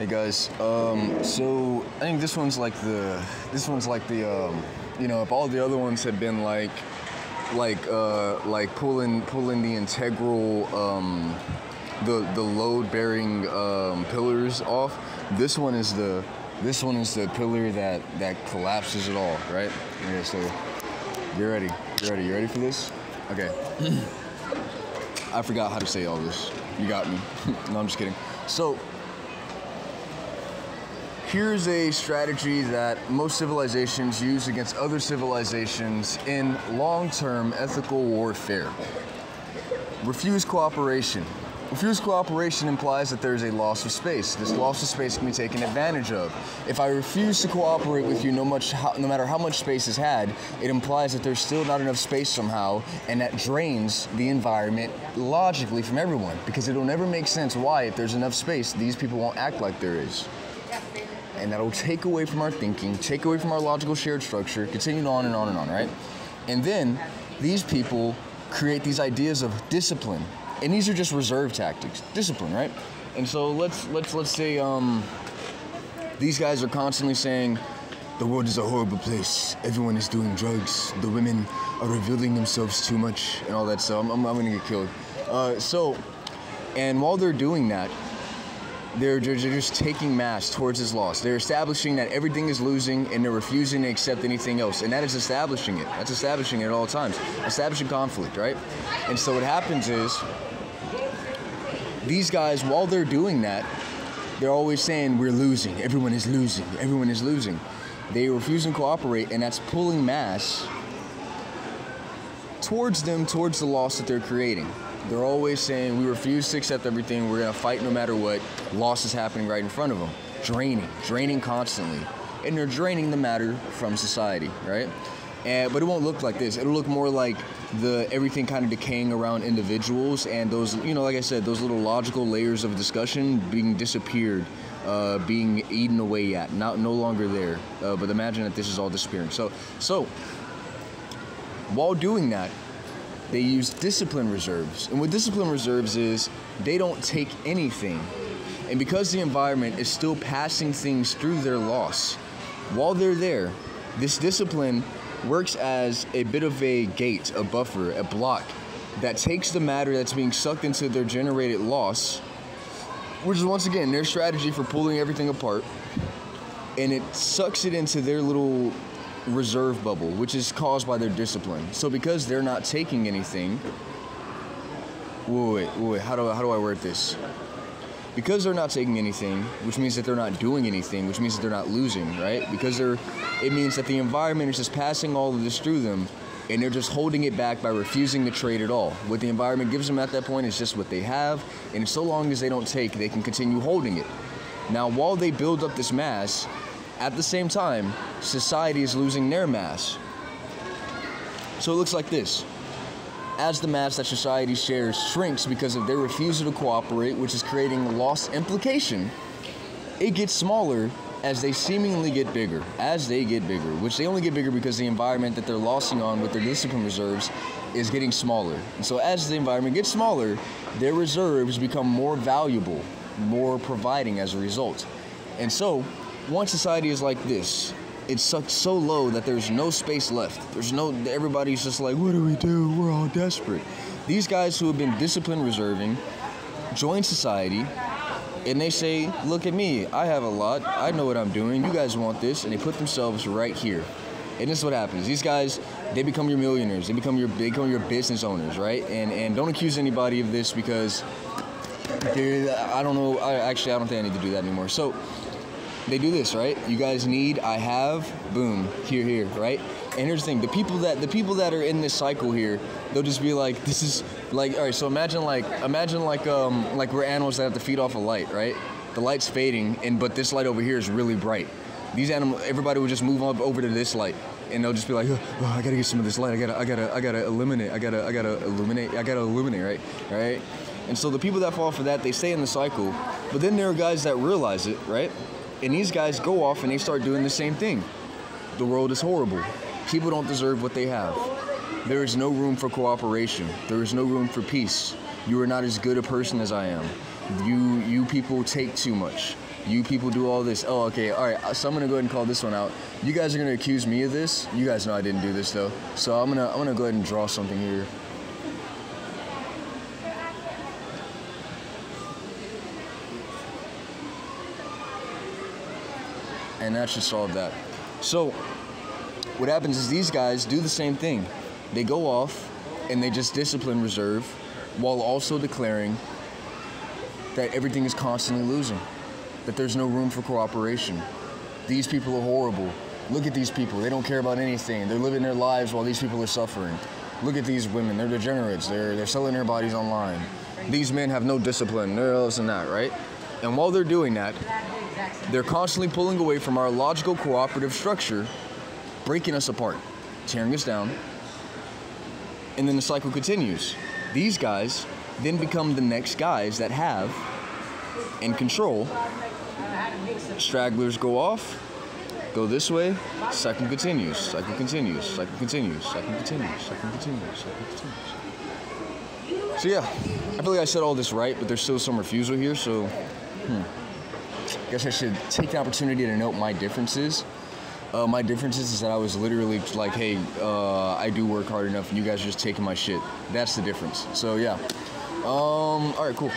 Hey guys, so I think this one's like the, you know, if all the other ones had been like pulling the integral, the load-bearing pillars off. This one is the pillar that collapses it all, right? Okay, so you ready for this? Okay. I forgot how to say all this. You got me. No, I'm just kidding. So here's a strategy that most civilizations use against other civilizations in long-term ethical warfare. Refuse cooperation. Refuse cooperation implies that there's a loss of space. This loss of space can be taken advantage of. If I refuse to cooperate with you, no matter how much space is had, it implies that there's still not enough space somehow, and that drains the environment logically from everyone, because it'll never make sense why, if there's enough space, these people won't act like there is. And that'll take away from our thinking, take away from our logical shared structure, continue on and on and on, right? And then these people create these ideas of discipline. And these are just reserve tactics, discipline, right? And so let's say these guys are constantly saying, the world is a horrible place, everyone is doing drugs, the women are revealing themselves too much, and all that stuff. I'm gonna get killed. And while they're doing that, they're just taking mass towards this loss. They're establishing that everything is losing, and they're refusing to accept anything else. And that is establishing it. That's establishing it at all times. Establishing conflict, right? And so what happens is, these guys, while they're doing that, they're always saying, we're losing, everyone is losing, everyone is losing. They refuse to cooperate, and that's pulling mass towards them, towards the loss that they're creating. They're always saying, we refuse to accept everything, we're gonna fight no matter what, loss is happening right in front of them. Draining constantly. And they're draining the matter from society, right? But it won't look like this. It'll look more like everything kind of decaying around individuals, and those, you know, like I said, those little logical layers of discussion being disappeared, being eaten away at, no longer there. But imagine that this is all disappearing. So while doing that, they use discipline reserves. And what discipline reserves is, they don't take anything. And because the environment is still passing things through their loss, while they're there, this discipline works as a bit of a gate, a buffer, a block that takes the matter that's being sucked into their generated loss, which is once again their strategy for pulling everything apart, and it sucks it into their little reserve bubble, which is caused by their discipline. So because they're not taking anything, wait, how do I word this? Because they're not taking anything, which means that they're not doing anything, which means that they're not losing, right? Because it means that the environment is just passing all of this through them, and they're just holding it back by refusing to trade at all. What the environment gives them at that point is just what they have, and so long as they don't take, they can continue holding it. Now, while they build up this mass, at the same time, society is losing their mass. So it looks like this. As the mass that society shares shrinks because of their refusal to cooperate, which is creating loss implication, it gets smaller as they seemingly get bigger. As they get bigger, which they only get bigger because the environment that they're lossing on with their discipline reserves is getting smaller. And so as the environment gets smaller, their reserves become more valuable, more providing as a result. And so, once society is like this, it's sucked so low that there's no space left. Everybody's just like, what do we do? We're all desperate. These guys who have been discipline reserving join society, and they say, look at me, I have a lot, I know what I'm doing, you guys want this, and they put themselves right here. And this is what happens. These guys, they become your millionaires, they become your business owners, right? And don't accuse anybody of this, because I don't know, I don't think I need to do that anymore. So they do this, right? You guys need, I have, boom, here, right? And here's the thing, the people that are in this cycle here, they'll just be like, this is like, all right, so imagine like we're animals that have to feed off a light, right? The light's fading, but this light over here is really bright. These animals, everybody would just move on over to this light, and they'll just be like, oh, I gotta get some of this light, I gotta illuminate, right? And so the people that fall for that, they stay in the cycle, but then there are guys that realize it, right? And these guys go off and they start doing the same thing. The world is horrible. People don't deserve what they have. There is no room for cooperation. There is no room for peace. You are not as good a person as I am. You people take too much. You people do all this. Oh, okay, all right. So I'm gonna go ahead and call this one out. You guys are gonna accuse me of this. You guys know I didn't do this though. So I'm gonna go ahead and draw something here. And that should solve that. So what happens is these guys do the same thing. They go off and they just discipline reserve while also declaring that everything is constantly losing, that there's no room for cooperation. These people are horrible. Look at these people. They don't care about anything. They're living their lives while these people are suffering. Look at these women. They're degenerates. They're selling their bodies online. These men have no discipline. They're this and that, right? And while they're doing that, they're constantly pulling away from our logical cooperative structure, breaking us apart, tearing us down, and then the cycle continues. These guys then become the next guys that have and control. Stragglers go off, go this way, cycle continues, cycle continues, cycle continues, cycle continues, cycle continues, cycle continues. So yeah, I feel like I said all this right, but there's still some refusal here, so I guess I should take the opportunity to note my differences. My differences is that I was literally like, hey, I do work hard enough and you guys are just taking my shit. That's the difference. So yeah. All right, cool.